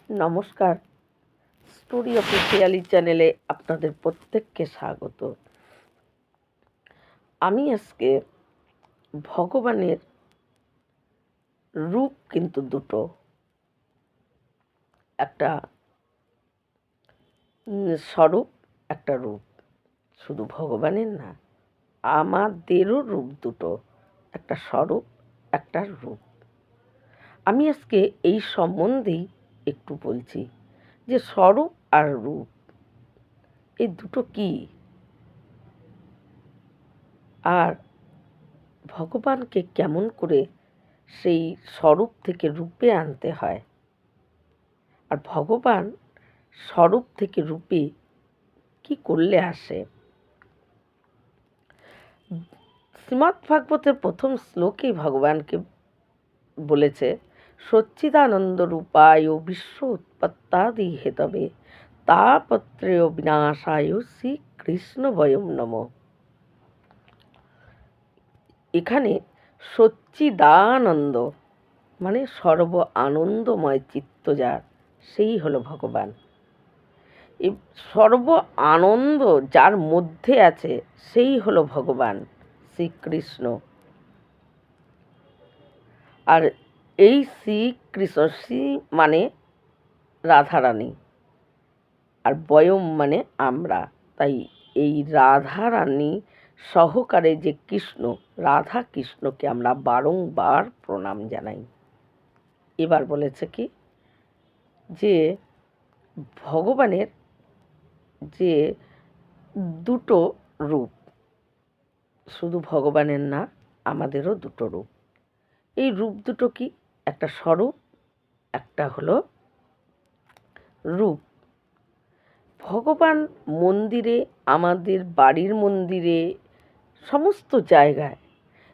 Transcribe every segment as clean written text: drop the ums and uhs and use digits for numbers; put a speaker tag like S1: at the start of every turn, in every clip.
S1: নমস্কার। Story officially চ্যানেলে আপনাদের প্রত্যেককে স্বাগত। আমি আজকে ভগবানের রূপ কিন্তু দুটো, একটা স্বরূপ, একটা রূপ। শুধু ভগবানের না, আমাদেরও রূপ দুটো, একটা স্বরূপ, একটা রূপ। আমি আজকে এই সম্বন্ধেই একটু বলছি যে স্বরূপ আর রূপ এই দুটো কি, আর ভগবানকে কেমন করে সেই স্বরূপ থেকে রূপে আনতে হয়, আর ভগবান স্বরূপ থেকে রূপে কি করলে আসে। শ্রীমদ্ভাগবতের প্রথম শ্লোকেই ভগবানকে বলেছে, সচ্চিদানন্দ রূপায় বিশ্ব উৎপত্তাদি হেতবে তাপত্রেয় বিনাশায় শ্রীকৃষ্ণ বয়ম নম। এখানে সচ্চিদানন্দ মানে সর্ব আনন্দময় চিত্ত যার, সেই হলো ভগবান। এই সর্ব আনন্দ যার মধ্যে আছে সেই হলো ভগবান শ্রীকৃষ্ণ। আর এই শ্রীকৃষ্ণ, শ্রী মানে রাধারানী, আর বয়ম মানে আমরা। তাই এই রাধারানী সহকারে যে কৃষ্ণ, রাধা কৃষ্ণকে আমরা বারংবার প্রণাম জানাই। এবার বলেছে কি যে ভগবানের যে দুটো রূপ, শুধু ভগবানের না, আমাদেরও দুটো রূপ। এই রূপ দুটো কি, একটা স্বরূপ, একটা হলো রূপ। ভগবান মন্দিরে, আমাদের বাড়ির মন্দিরে, সমস্ত জায়গায়,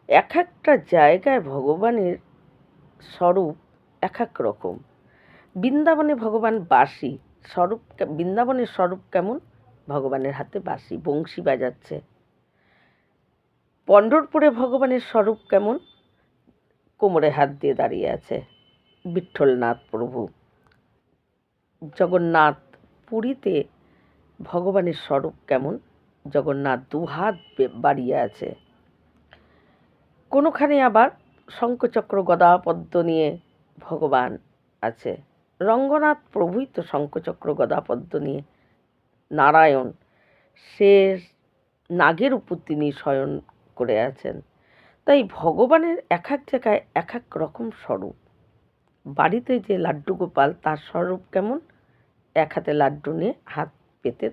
S1: এক একটা জায়গায় ভগবানের স্বরূপ এক এক রকম। বৃন্দাবনে ভগবান বাঁশি স্বরূপ, বৃন্দাবনের স্বরূপ কেমন, ভগবানের হাতে বাঁশি, বংশী বাজাচ্ছে। পণ্ঢরপুরে ভগবানের স্বরূপ কেমন, কোমরে হাত দিয়ে দাঁড়িয়ে আছে বিঠ্ঠলনাথ প্রভু। জগন্নাথ পুরীতে ভগবানের স্বরূপ কেমন, জগন্নাথ দুহাত বাড়িয়ে আছে। কোনোখানে আবার শঙ্খচক্র গদা পদ্ম নিয়ে ভগবান আছে। রঙ্গনাথ প্রভুই তো শঙ্খচক্র গদা পদ্ম নিয়ে, নারায়ণ সে নাগের উপর তিনি শয়ন করে আছেন। তাই ভগবানের এক এক জায়গায় এক এক রকম স্বরূপ। বাড়িতে যে লাড্ডু গোপাল, তার স্বরূপ কেমন, এক হাতে লাড্ডু নিয়ে হাত পেতে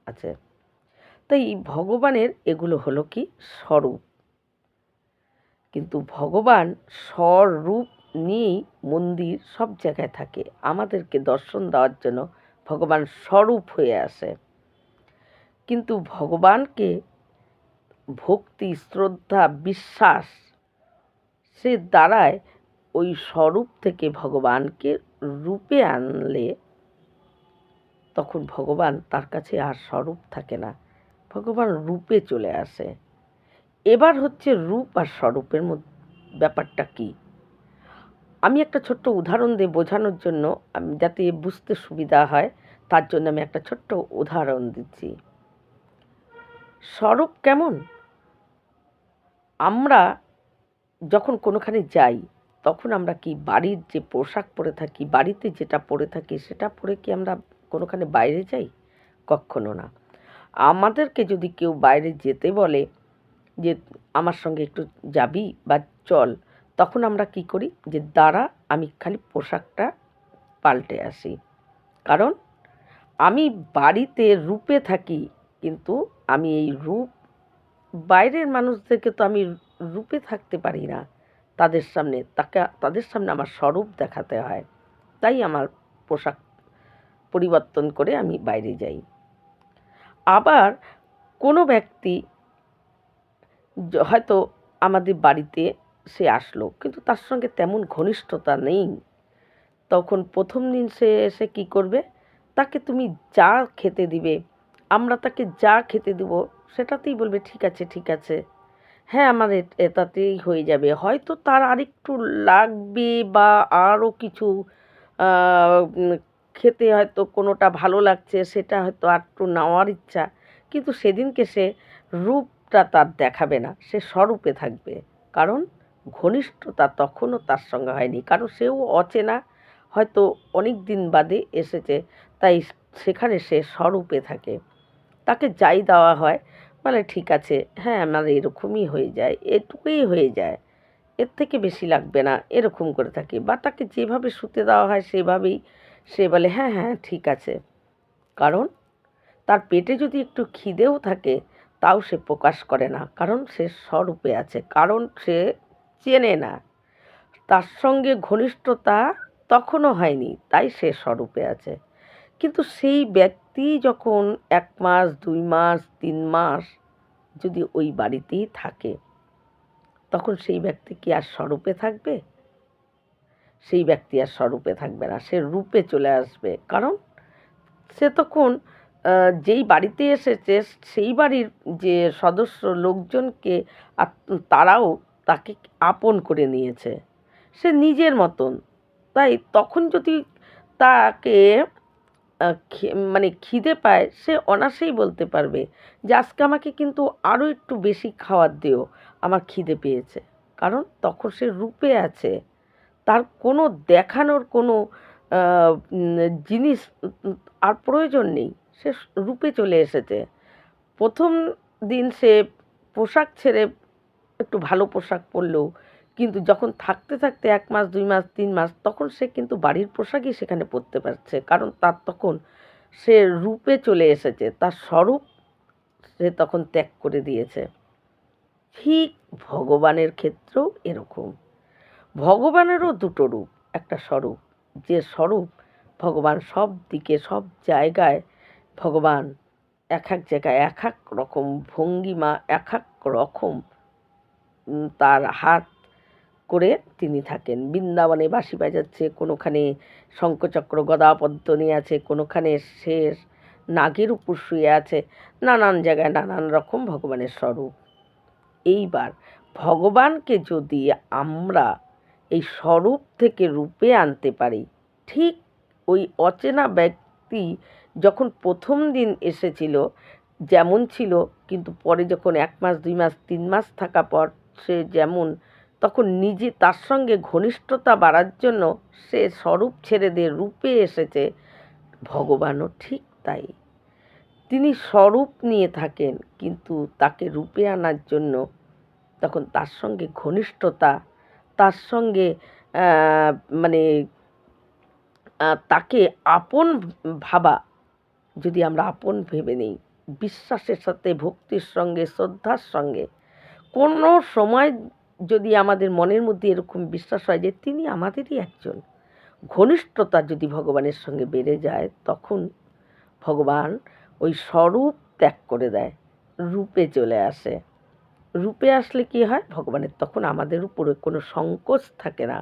S1: আছে। তাই ভগবানের এগুলো হলো কি স্বরূপ। কিন্তু ভগবান স্বরূপ নিয়েই মন্দির সব জায়গায় থাকে, আমাদেরকে দর্শন দেওয়ার জন্য ভগবান স্বরূপ হয়ে আসে। কিন্তু ভগবানকে ভক্তি, শ্রদ্ধা, বিশ্বাস সে দ্বারায় ওই স্বরূপ থেকে ভগবানকে রূপে আনলে তখন ভগবান, তার কাছে আর স্বরূপ থাকে না, ভগবান রূপে চলে আসে। এবার হচ্ছে রূপ আর স্বরূপের মধ্যে ব্যাপারটা কি, আমি একটা ছোট্ট উদাহরণ দিয়ে বোঝানোর জন্য, যাতে বুঝতে সুবিধা হয় তার জন্য আমি একটা ছোট্ট উদাহরণ দিচ্ছি। স্বরূপ কেমন, আমরা যখন কোনোখানে যাই তখন আমরা কি বাড়ির যে পোশাক পরে থাকি, বাড়িতে যেটা পরে থাকি সেটা পরে কি আমরা কোনোখানে বাইরে যাই? কখনো না। আমাদেরকে যদি কেউ বাইরে যেতে বলে যে আমার সঙ্গে একটু যাবি বা চল, তখন আমরা কি করি, যে দাঁড়া আমি খালি পোশাকটা পাল্টে আসি। কারণ আমি বাড়িতে রূপে থাকি, কিন্তু আমি এই রূপ, বাইরের মানুষদেরকে তো আমি রূপে থাকতে পারি না, তাদের সামনে আমার স্বরূপ দেখাতে হয়। তাই আমার পোশাক পরিবর্তন করে আমি বাইরে যাই। আবার কোনো ব্যক্তি হয়তো আমাদের বাড়িতে সে আসলো, কিন্তু তার সঙ্গে তেমন ঘনিষ্ঠতা নেই, তখন প্রথম দিন সে এসে কী করবে, তাকে তুমি যা খেতে দিবে, আমরা তাকে যা খেতে দেব সেটাতেই বলবে ঠিক আছে ঠিক আছে, হ্যাঁ আমার এটাতেই হয়ে যাবে। হয়তো তার আরেকটু লাগবে বা আরও কিছু খেতে হয়তো কোনোটা ভালো লাগছে, সেটা হয়তো আরটু নেওয়ার ইচ্ছা, কিন্তু সেদিনকে সে রূপটা তার দেখাবে না, সে স্বরূপে থাকবে। কারণ ঘনিষ্ঠতা তখনও তার সঙ্গে হয়নি, কারণ সেও অচেনা, হয়তো অনেক দিন বাদে এসেছে, তাই সেখানে সে স্বরূপে থাকে। তাকে যাই দেওয়া হয় বলে ঠিক আছে, হ্যাঁ আমার এরকমই হয়ে যায়, এটুকুই হয়ে যায়, এর থেকে বেশি লাগবে না, এরকম করে থাকে। বা তাকে যেভাবে শুতে দেওয়া হয় সেভাবেই সে বলে হ্যাঁ হ্যাঁ ঠিক আছে। কারণ তার পেটে যদি একটু খিদেও থাকে তাও সে প্রকাশ করে না, কারণ সে স্বরূপে আছে, কারণ সে চেনে না, তার সঙ্গে ঘনিষ্ঠতা তখনও হয়নি, তাই সে স্বরূপে আছে। কিন্তু সেই ব্যক্তি যখন 1 মাস 2 মাস 3 মাস যদি ওই বাড়িতেই থাকে, তখন সেই ব্যক্তি কি আর স্বরূপে থাকবে? সেই ব্যক্তি আর স্বরূপে থাকবে না, সে রূপে চলে আসবে। কারণ সে তখন যেই বাড়িতে এসেছে সেই বাড়ির যে সদস্য লোকজনকে তারাও তাকে আপন করে নিয়েছে, সে নিজের মতন। তাই তখন যদি তাকে মানে খিদে পায়, সে অনায়াসেই বলতে পারবে যে আজকে আমাকে কিন্তু আরও একটু বেশি খাবার দিও, আমার খিদে পেয়েছে। কারণ তখন সে রূপে আছে, তার কোনো দেখানোর কোনো জিনিস আর প্রয়োজন নেই, সে রূপে চলে এসেছে। প্রথম দিন সে পোশাক ছেড়ে একটু ভালো পোশাক পরলেও, কিন্তু যখন থাকতে থাকতে 1 মাস 2 মাস 3 মাস তখন সে কিন্তু বাড়ির পোশাকই সেখানে পরতে পারছে, কারণ তার তখন সে রূপে চলে এসেছে, তার স্বরূপ সে তখন ত্যাগ করে দিয়েছে। ঠিক ভগবানের ক্ষেত্রেও এরকম। ভগবানেরও দুটো রূপ, একটা স্বরূপ, যে স্বরূপ ভগবান সব দিকে সব জায়গায়, ভগবান এক এক জায়গায় এক এক রকম ভঙ্গিমা, এক এক রকম তার হাত করে তিনি থাকেন। বৃন্দাবনে বাঁশি বাজাচ্ছে, কোনোখানে শঙ্খচক্র গদা পদ্ম নিয়ে আছে, কোনোখানে সে নাগের উপর শুয়ে আছে, নানান জায়গায় নানান রকম ভগবানের স্বরূপ। এইবার ভগবানকে যদি আমরা এই স্বরূপ থেকে রূপে আনতে পারি, ঠিক ওই অচেনা ব্যক্তি যখন প্রথম দিন এসেছিল যেমন ছিল, কিন্তু পরে যখন 1 মাস 2 মাস 3 মাস থাকা পর সে যেমন, তখন নিজে তার সঙ্গে ঘনিষ্ঠতা বাড়ার জন্য সে স্বরূপ ছেড়ে দিয়ে রূপে এসেছে, ভগবানও ঠিক তাই। তিনি স্বরূপ নিয়ে থাকেন, কিন্তু তাকে রূপে আনার জন্য তখন তার সঙ্গে ঘনিষ্ঠতা, তার সঙ্গে মানে তাকে আপন ভাবা, যদি আমরা আপন ভেবে নিই, বিশ্বাসের সাথে ভক্তির সঙ্গে শ্রদ্ধার সঙ্গে, কোনো সময় যদি আমাদের মনের মধ্যে এরকম বিশ্বাস হয় যে তিনি আমাদেরই একজন, ঘনিষ্ঠতা যদি ভগবানের সঙ্গে বেড়ে যায়, তখন ভগবান ওই স্বরূপ ত্যাগ করে দেয়, রূপে চলে আসে। রূপে আসলে কি হয়, ভগবানের তখন আমাদের উপরে কোনো সংকোচ থাকে না।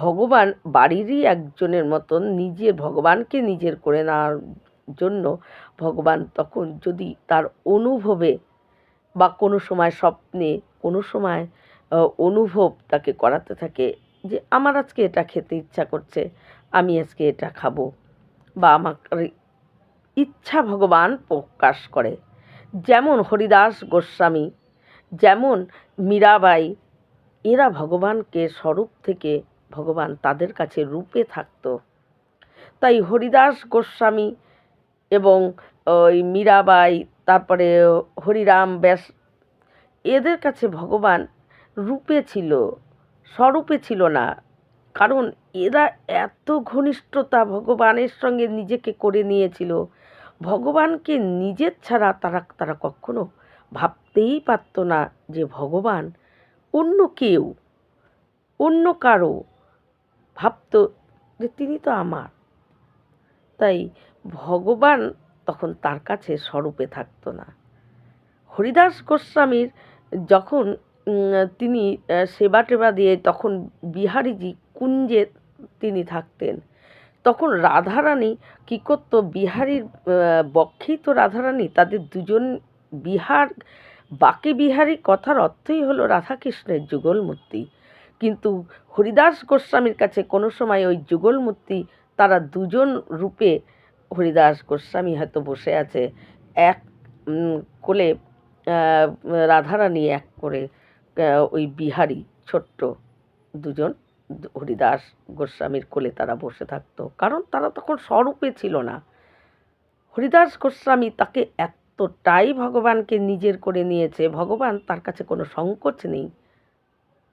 S1: ভগবান বাড়িরই একজনের মতন, নিজের ভগবানকে নিজের করে নেওয়ার জন্য ভগবান তখন যদি তার অনুভবে বা কোনো সময় স্বপ্নে, কোনো সময় অনুভব তাকে করাতে থাকে যে আমার আজকে এটা খেতে ইচ্ছা করছে, আমি আজকে এটা খাবো, বা আমার ইচ্ছা ভগবান প্রকাশ করে। যেমন হরিদাস গোস্বামী, যেমন মীরাবাই, এরা ভগবানকে স্বরূপ থেকে ভগবান তাদের কাছে রূপে থাকত। তাই হরিদাস গোস্বামী এবং ওই মীরাবাই, তারপরে হরিরাম ব্যাস, এদের কাছে ভগবান রূপে ছিল, স্বরূপে ছিল না। কারণ এরা এত ঘনিষ্ঠতা ভগবানের সঙ্গে নিজেকে করে নিয়েছিল, ভগবানকে নিজের ছাড়া তারা তারা কখনো ভাবতেই পারত না যে ভগবান অন্য কেউ, অন্য কারো, ভাবত যে তিনি তো আমার। তাই ভগবান তখন তার কাছে স্বরূপে থাকতো না। হরিদাস গোস্বামীর যখন তিনি সেবা টেবা দিয়ে তখন বিহারীজি কুঞ্জে তিনি থাকতেন, তখন রাধারানী কী করতো, বিহারীর বক্ষেই তো রাধারানী, তাদের দুজন বিহার, বাকে বিহারী কথার অর্থই হলো রাধাকৃষ্ণের যুগল মূর্তি। কিন্তু হরিদাস গোস্বামীর কাছে কোনো সময় ওই যুগল মূর্তি তারা দুজন রূপে হরিদাস গোস্বামী হয়তো বসে আছে, এক কোলে রাধারানী, এক করে ওই বিহারী, ছোট্ট দুজন হরিদাস গোস্বামীর কোলে তারা বসে থাকতো, কারণ তারা তখন স্বরূপে ছিল না। হরিদাস গোস্বামী তাকে এতটাই ভগবানকে নিজের করে নিয়েছে, ভগবান তার কাছে কোনো সংকোচ নেই,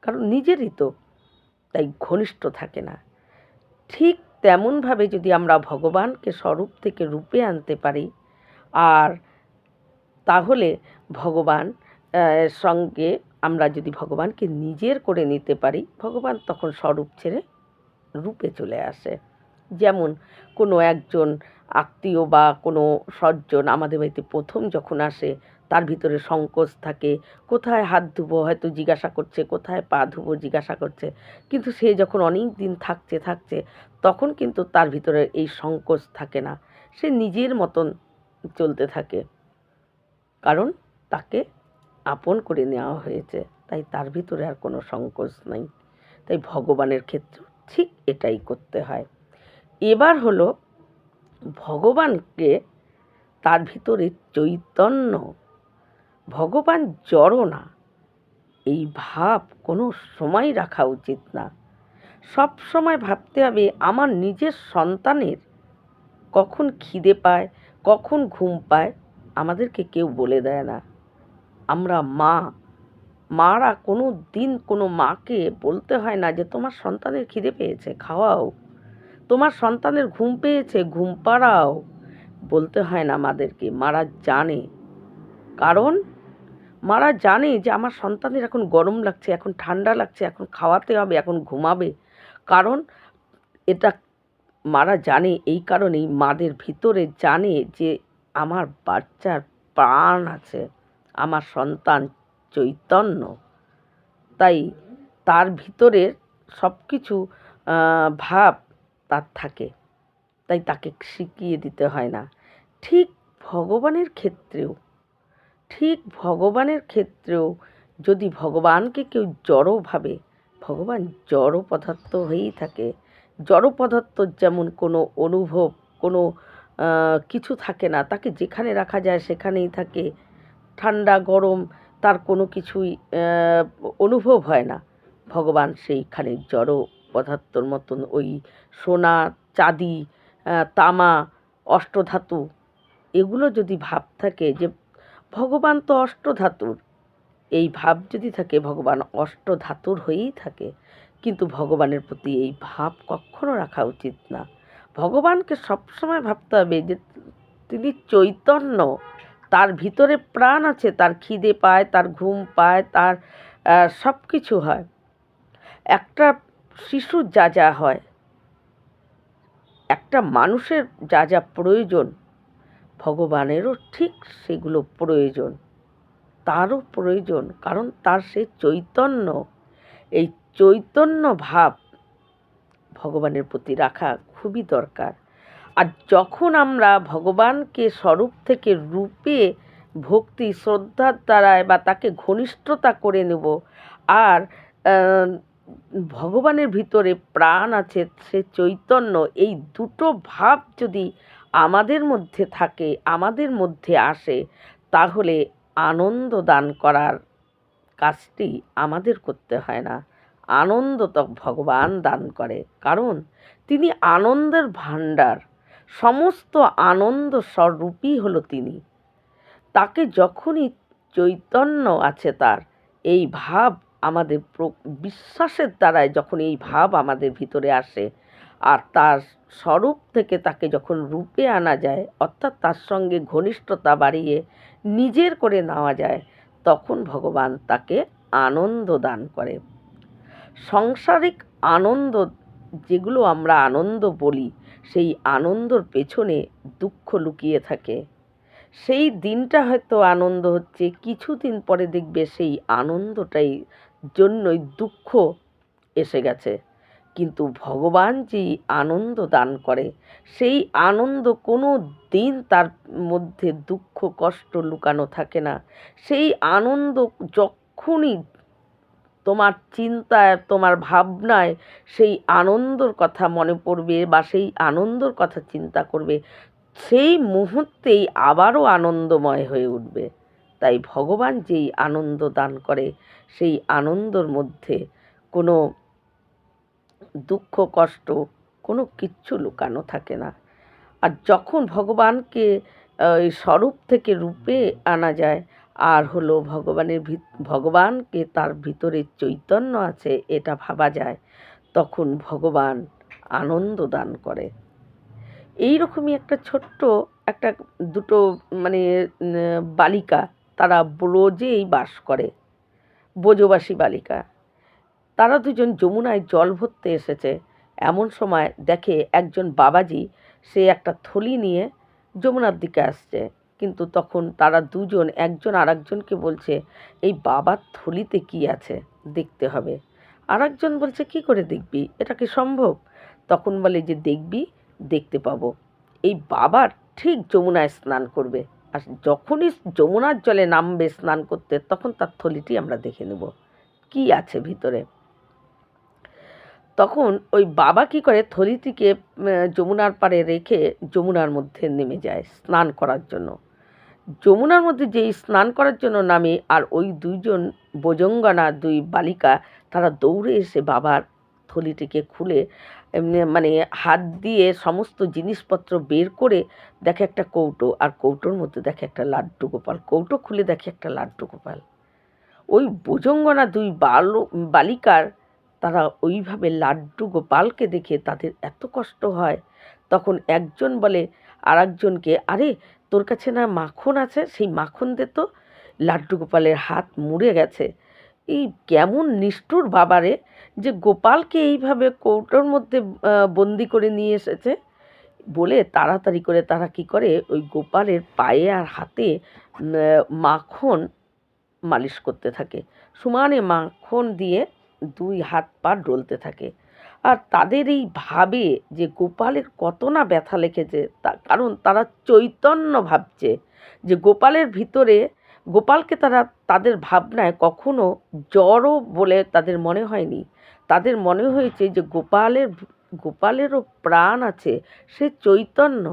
S1: কারণ নিজেরই তো, তাই ঘনিষ্ঠ থাকে না। ঠিক তেমনভাবে যদি আমরা ভগবানকে স্বরূপ থেকে রূপে আনতে পারি, আর তাহলে ভগবান সঙ্গে আমরা যদি ভগবানকে নিজের করে নিতে পারি, ভগবান তখন স্বরূপ ছেড়ে রূপে চলে আসে। যেমন কোনো একজন আত্মীয় বা কোনো সজ্জন আমাদের বাড়িতে প্রথম যখন আসে, তার ভিতরে সংকোচ থাকে, কোথায় হাত ধুবো হয়তো জিজ্ঞাসা করছে, কোথায় পা ধুবো জিজ্ঞাসা করছে, কিন্তু সে যখন অনেক দিন থাকছে তখন কিন্তু তার ভিতরে এই সংকোচ থাকে না, সে নিজের মতন চলতে থাকে, কারণ তাকে আপন করে নেওয়া হয়েছে, তাই তার ভিতরে আর কোনো সংকোচ নাই। তাই ভগবানের ক্ষেত্রে ঠিক এটাই করতে হয়। এবার হলো ভগবানকে, তার ভিতরে চৈতন্য, ভগবান জড় না, এই ভাব কোনো সময় রাখা উচিত না। সব সময় ভাবতে হবে আমার নিজের সন্তানের কখন খিদে পায়, কখন ঘুম পায়, আমাদেরকে কেউ বলে দেয় না। আমরা মারা কোনো দিন কোনো মাকে বলতে হয় না যে তোমার সন্তানের খিদে পেয়েছে খাওয়াও, তোমার সন্তানের ঘুম পেয়েছে ঘুম পাড়াও, বলতে হয় না মাদেরকে। মারা জানে, কারণ মারা জানে যে আমার সন্তানের এখন গরম লাগছে, এখন ঠান্ডা লাগছে, এখন খাওয়াতে হবে, এখন ঘুমাবে, কারণ এটা মারা জানে। এই কারণেই মাদের ভিতরে জানে যে আমার বাচ্চার প্রাণ আছে, আমার সন্তান চৈতন্য, তাই তার ভিতরে সব কিছু ভাব তার থাকে, তাই তাকে শিখিয়ে দিতে হয় না। ঠিক ভগবানের ক্ষেত্রেও যদি ভগবানকে কেউ জড় ভাবে, ভগবান জড় পদার্থ হয়েই থাকে। জড় পদার্থ যেমন কোনো অনুভব, কোনো কিছু থাকে না, তাকে যেখানে রাখা যায় সেখানেই থাকে, ঠান্ডা গরম তার কোনো কিছুই অনুভব হয় না। ভগবান সেইখানে জড় পদার্থর মতন, ওই সোনা চাঁদি তামা অষ্টধাতু, এগুলো যদি ভাব থাকে যে ভগবান তো অষ্টধাতুর, এই ভাব যদি থাকে ভগবান অষ্টধাতুর হয়েই থাকে, কিন্তু ভগবানের প্রতি এই ভাব কখনো রাখা উচিত না। ভগবানকে সবসময় ভাবতে হবে যে তিনি চৈতন্য, তার ভিতরে প্রাণ আছে, তার খিদে পায়, তার ঘুম পায়, তার সব কিছু হয়। একটা শিশুর যা যা হয়, একটা মানুষের যা যা প্রয়োজন, ভগবানেরও ঠিক সেগুলো প্রয়োজন, তারও প্রয়োজন, কারণ তার সে চৈতন্য। এই চৈতন্য ভাব ভগবানের প্রতি রাখা খুবই দরকার। আর যখন আমরা ভগবানকে স্বরূপ থেকে রূপে ভক্তি শ্রদ্ধার দ্বারায় বা তাকে ঘনিষ্ঠতা করে নেব, আর ভগবানের ভিতরে প্রাণ আছে, সে চৈতন্য, এই দুটো ভাব যদি আমাদের মধ্যে থাকে, আমাদের মধ্যে আসে, তাহলে আনন্দ দান করার কাজটি আমাদের করতে হয় না, আনন্দ তো ভগবান দান করে, কারণ তিনি আনন্দের ভাণ্ডার, সমস্ত আনন্দ স্বরূপই হলো তিনি। তাকে যখনই চৈতন্য আছে তার এই ভাব, আমাদের বিশ্বাসের দ্বারায় যখন এই ভাব আমাদের ভিতরে আসে, আর তার স্বরূপ থেকে তাকে যখন রূপে আনা যায়, অর্থাৎ তার সঙ্গে ঘনিষ্ঠতা বাড়িয়ে নিজের করে নেওয়া যায়, তখন ভগবান তাকে আনন্দ দান করে। সাংসারিক আনন্দ, যেগুলো আমরা আনন্দ বলি, সেই আনন্দর পেছনে দুঃখ লুকিয়ে থাকে। সেই দিনটা হয়তো আনন্দ হচ্ছে, কিছুদিন পরে দেখবে সেই আনন্দটাই জন্যই দুঃখ এসে গেছে। কিন্তু ভগবান যেই আনন্দ দান করে, সেই আনন্দ কোনো দিন তার মধ্যে দুঃখ কষ্ট লুকানো থাকে না। সেই আনন্দ যখনই তোমার চিন্তায়, তোমার ভাবনায় সেই আনন্দর কথা মনে পড়বে বা সেই আনন্দর কথা চিন্তা করবে, সেই মুহূর্তেই আবারও আনন্দময় হয়ে উঠবে। তাই ভগবান যেই আনন্দ দান করে, সেই আনন্দর মধ্যে কোনো দুঃখ কষ্ট কোনো কিচ্ছু লুকানো থাকে না। আর যখন ভগবানকে ওই স্বরূপ থেকে রূপে আনা যায়, আর হলো ভগবানকে তার ভিতরে চৈতন্য আছে এটা ভাবা যায়, তখন ভগবান আনন্দ দান করে। এই রকমই একটা ছোট্ট একটা দুটো মানে বালিকা, তারা ব্রজেই বাস করে, ব্রজবাসী বালিকা। তারা দুজন যমুনায় জল ভরতে এসেছে। এমন সময় দেখে একজন বাবাজি, সে একটা থলি নিয়ে যমুনার দিকে আসছে। কিন্তু তখন তারা দুজন একজন আরেকজনকে বলছে, এই বাবার থলিতে কি আছে দেখতে হবে। আরেকজন বলছে, কি করে দেখবি, এটা কি সম্ভব? তখন বলে যে দেখবি, দেখতে পাবো। এই বাবার ঠিক যমুনায় স্নান করবে, আর যখনই যমুনার জলে নামবে স্নান করতে, তখন তার থলিটি আমরা দেখে নেব কি আছে ভিতরে। তখন ওই বাবা কি করে, থলিটিকে যমুনার পাড়ে রেখে যমুনার মধ্যে নেমে যায় স্নান করার জন্য। যমুনার মধ্যে যেই স্নান করার জন্য নামে, আর ওই দুইজন বোজঙ্গনা, দুই বালিকা, তারা দৌড়ে এসে বাবার থলিটিকে খুলে মানে হাত দিয়ে সমস্ত জিনিসপত্র বের করে দেখে একটা কৌটো, আর কৌটোর মধ্যে দেখে একটা লাড্ডু গোপাল। কৌটো খুলে দেখে একটা লাড্ডু গোপাল। ওই বোজঙ্গনা দুই বালিকার, তারা ওইভাবে লাড্ডু গোপালকে দেখে তাদের এত কষ্ট হয়। তখন একজন বলে আর একজনকে, আরে তোর কাছে না মাখন আছে, সেই মাখন দে তো। লাড্ডু গোপালের হাত মুড়ে গেছে। এই কেমন নিষ্ঠুর বাবারে, যে গোপালকে এইভাবে কৌটোর মধ্যে বন্দি করে নিয়ে এসেছে। বলে তাড়াতাড়ি করে তারা কি করে, ওই গোপালের পায়ে আর হাতে মাখন মালিশ করতে থাকে। সমানে মাখন দিয়ে দুই হাত পা ডলতে থাকে। আর তাদের এই ভাবে যে গোপালের কত না ব্যথা লেগেছে, কারণ তারা চৈতন্য ভাবছে যে গোপালের ভিতরে, গোপালকে তারা তাদের ভাবনায় কখনো জড়ও বলে তাদের মনে হয়নি। তাদের মনে হয়েছে যে গোপালেরও প্রাণ আছে, সে চৈতন্য।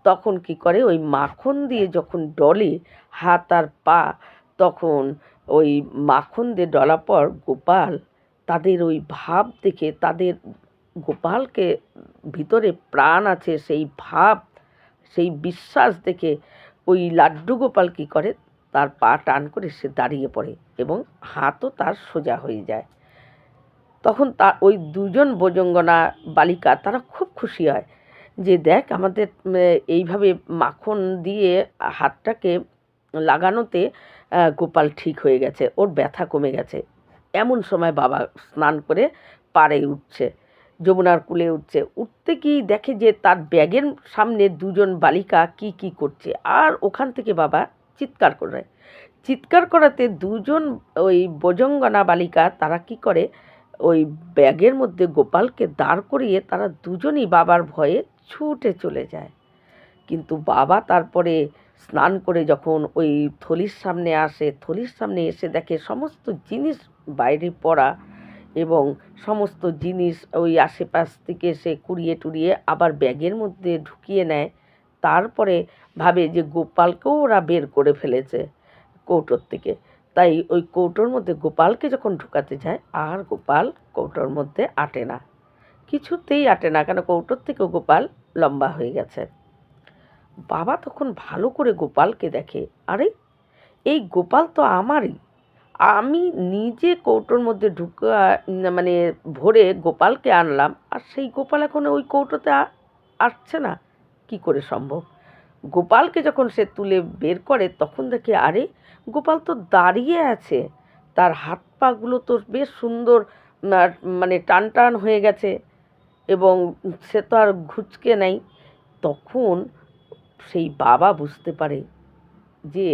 S1: তখন কি করে, ওই মাখন দিয়ে যখন ডলে হাত আর পা, তখন ওই মাখন দিয়ে ডলার পর গোপাল, তাদের ওই ভাব দেখে, তাদের গোপালকে ভিতরে প্রাণ আছে সেই ভাব, সেই বিশ্বাস দেখে ওই লাড্ডু গোপাল কী করে, তার পা টান করে সে দাঁড়িয়ে পড়ে এবং হাতও তার সোজা হয়ে যায়। তখন তার ওই দুজন বোজঙ্গনা বালিকা, তারা খুব খুশি হয় যে দেখ আমাদের এইভাবে মাখন দিয়ে হাতটাকে লাগানোতে গোপাল ঠিক হয়ে গেছে, ওর ব্যথা কমে গেছে। এমন সময় বাবা স্নান করে পাড়ে উঠছে, যমুনার কূলে উঠছে। উঠতে কি দেখে যে তার ব্যাগের সামনে দুজন বালিকা কি কি করছে, আর ওখান থেকে বাবা চিৎকার করে। চিৎকার করাতে দুজন ওই বোজঙ্গনা বালিকা, তারা কি করে, ওই ব্যাগের মধ্যে গোপালকে দাঁড় করিয়ে তারা দুজনই বাবার ভয়ে ছুটে চলে যায়। কিন্তু বাবা তারপরে স্নান করে যখন ওই থলির সামনে আসে, থলির সামনে এসে দেখে সমস্ত জিনিস বাইরে পড়া, এবং সমস্ত জিনিস ওই আশেপাশ থেকে সে কুড়িয়ে টুড়িয়ে আবার ব্যাগের মধ্যে ঢুকিয়ে নেয়। তারপরে ভাবে যে গোপালকেও ওরা বের করে ফেলেছে কৌটোর থেকে। তাই ওই কৌটোর মধ্যে গোপালকে যখন ঢুকাতে যায়, আর গোপাল কৌটোর মধ্যে আটে না, কিছুতেই আটে না, কেন কৌটোর থেকেও গোপাল লম্বা হয়ে গেছে। বাবা তখন ভালো করে গোপালকে দেখে, আরে এই গোপাল তো আমারই, আমি নিজে কৌটোর মধ্যে মানে ভরে গোপালকে আনলাম, আর সেই গোপাল এখন ওই কৌটোতে আসছে না, কি করে সম্ভব? গোপালকে যখন সে তুলে বের করে, তখন দেখে আরে গোপাল তো দাঁড়িয়ে আছে, তার হাত পাগুলো তো বেশ সুন্দর, মানে টান টান হয়ে গেছে, এবং সে তো আর ঘুচকে নেই। তখন সেই বাবা বুঝতে পারে যে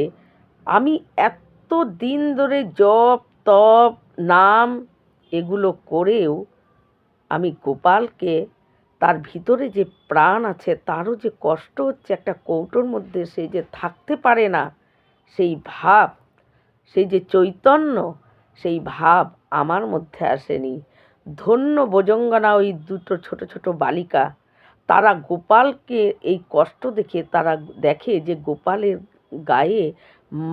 S1: আমি এত দিন ধরে জপ তপ নাম এগুলো করেও আমি গোপালকে, তার ভিতরে যে প্রাণ আছে তারও যে কষ্ট হচ্ছে, একটা কৌটোর মধ্যে সে যে থাকতে পারে না, সেই ভাব, সেই যে চৈতন্য, সেই ভাব আমার মধ্যে আসেনি। ধন্য বোজঙ্গনা ওই দুটো ছোট ছোট বালিকা, তারা গোপালকে এই কষ্ট দেখে তারা দেখে যে গোপালের গায়ে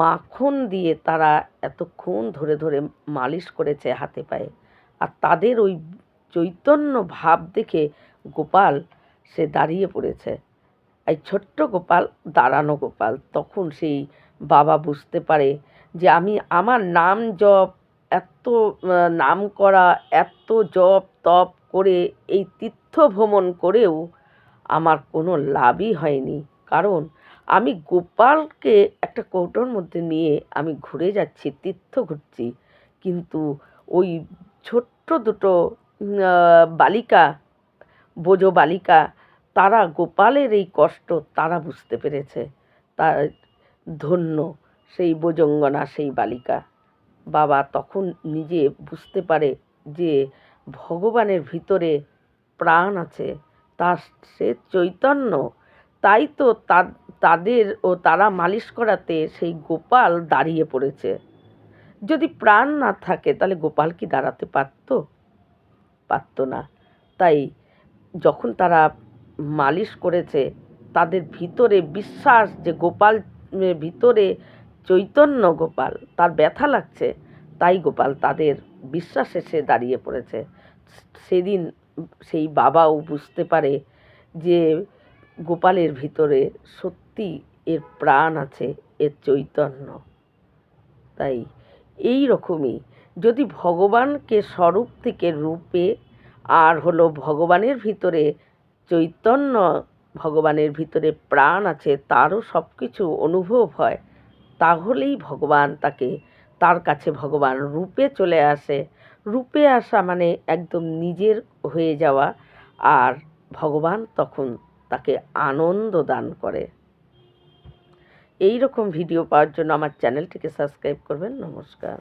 S1: মাখন দিয়ে তারা এতক্ষণ ধরে ধরে মালিশ করেছে হাতে পায়ে। আর তাদের ওই চৈতন্য ভাব দেখে গোপাল সে দাঁড়িয়ে পড়েছে। এই ছোট্ট গোপাল, দাঁড়ানো গোপাল। তখন সেই বাবা বুঝতে পারে যে আমি আমার নাম জপ এত নাম করা, এত জপ তপ করে এই তীর্থ ভ্রমণ করেও আমার কোনো লাভই হয়নি। কারণ আমি গোপালকে একটা কৌটোর মধ্যে নিয়ে আমি ঘুরে যাচ্ছি, তীর্থ ঘুরছি, কিন্তু ওই ছোট্ট দুটো বালিকা, বোজ বালিকা, তারা গোপালের এই কষ্ট তারা বুঝতে পেরেছে। তার ধন্য সেই বোজঙ্গনা, সেই বালিকা। বাবা তখন নিজে বুঝতে পারে যে ভগবানের ভিতরে প্রাণ আছে, তার সে চৈতন্য। তাই তো তাদের ও তারা মালিশ করাতে সেই গোপাল দাঁড়িয়ে পড়েছে। যদি প্রাণ না থাকে তাহলে গোপাল কি দাঁড়াতে পারত? পারত না। তাই যখন তারা মালিশ করেছে, তাদের ভিতরে বিশ্বাস যে গোপাল ভিতরে চৈতন্য, গোপাল তার ব্যথা লাগছে, তাই গোপাল তাদের বিশ্বাসে সে দাঁড়িয়ে পড়েছে। সেদিন সেই বাবাও বুঝতে পারে যে গোপালের ভিতরে সত্যি এর প্রাণ আছে, এর চৈতন্য। তাই এই রকমই যদি ভগবানকে স্বরূপ থেকে রূপে, আর হলো ভগবানের ভিতরে চৈতন্য, ভগবানের ভিতরে প্রাণ আছে, তারও সব কিছু অনুভব হয়, তাহলেই ভগবান তাকে, তার কাছে ভগবান রূপে চলে আসে। রূপে আসা মানে একদম নিজের হয়ে যাওয়া, আর ভগবান তখন তাকে আনন্দ দান করে। এই রকম ভিডিও পাওয়ার জন্য আমার চ্যানেলটিকে সাবস্ক্রাইব করবেন। নমস্কার।